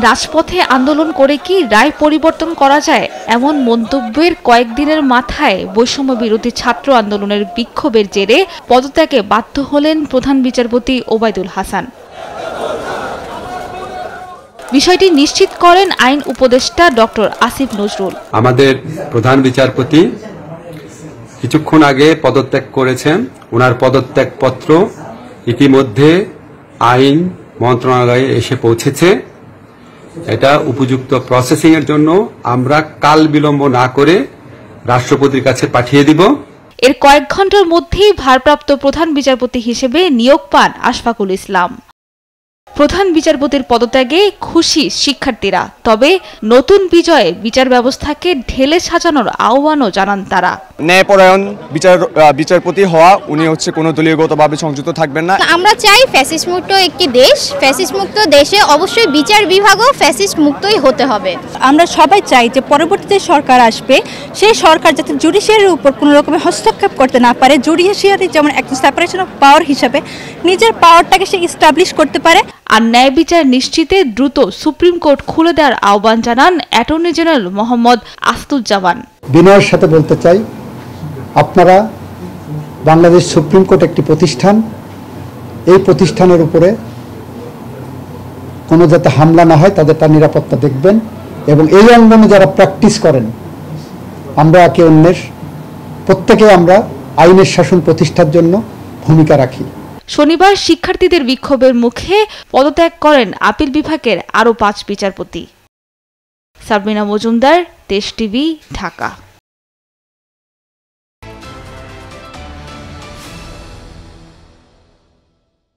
রাজপথে আন্দোলন করে কি রায় পরিবর্তন করা যায়, এমন মন্তব্যের কয়েকদিনের মাথায় বৈষম্য বিরোধী ছাত্র আন্দোলনের বিক্ষোভের জেরে পদত্যাগে বাধ্য হলেন প্রধান বিচারপতি ওবায়দুল হাসান। বিষয়টি নিশ্চিত করেন আইন উপদেষ্টা ডক্টর আসিফ নজরুল। আমাদের প্রধান বিচারপতি কিছুক্ষণ আগে পদত্যাগ করেছেন। ওনার পদত্যাগ পত্র ইতিমধ্যে আইন মন্ত্রণালয়ে এসে পৌঁছেছে। এটা উপযুক্ত প্রসেসিং এর জন্য আমরা কাল বিলম্ব না করে রাষ্ট্রপতির কাছে পাঠিয়ে দিব। এর কয়েক ঘন্টার মধ্যেই ভারপ্রাপ্ত প্রধান বিচারপতি হিসেবে নিয়োগ পান আশফাকুল ইসলাম। প্রধান বিচারপতির পদত্যাগে খুশি শিক্ষার্থীরা, তবে নতুন বিজয়ে বিচার ব্যবস্থাকে ঢেলে সাজানোর আহ্বানও জানান তারা। ন্যায়পরায়ণ বিচারপতি হওয়া, উনি হচ্ছে কোনো দলীয়গতভাবে সংযুক্ত থাকবেন না। আমরা চাই ফ্যাসিস্ট মুক্ত একটি দেশ। ফ্যাসিস্ট মুক্ত দেশে অবশ্যই বিচার বিভাগও ফ্যাসিস্ট মুক্তই হতে হবে। আমরা সবাই চাই যে পরবর্তীতে সরকার আসবে, সেই সরকার যাতে জুডিশিয়ারির উপর কোনো রকমের হস্তক্ষেপ করতে না পারে। জুডিশিয়ারি যেমন একটা সেপারেশন অফ পাওয়ার হিসাবে নিজের পাওয়ারটাকে সে ইস্টাবলিশ করতে পারে। আর ন্যায় বিচার নিশ্চিতে দ্রুত সুপ্রিম কোর্ট খুলে দেওয়ার আহ্বান জানান অ্যাটর্নি জেনারেল মোহাম্মদ আসাদুজ্জামান। বিনয়ের সাথে বলতে চাই, আপনারা বাংলাদেশ সুপ্রিম কোর্ট একটি প্রতিষ্ঠান, এই প্রতিষ্ঠানের উপরে কোনো যাতে হামলা না হয় তাদের তার নিরাপত্তা দেখবেন, এবং এই অঙ্গনে যারা প্র্যাকটিস করেন, আমরা একে অন্যের প্রত্যেকে আমরা আইনের শাসন প্রতিষ্ঠার জন্য ভূমিকা রাখি। শনিবার শিক্ষার্থীদের বিক্ষোভের মুখে পদত্যাগ করেন আপিল বিভাগের আরও 5 বিচারপতি। সাবরিনা মজুমদার, দেশ টিভি, ঢাকা।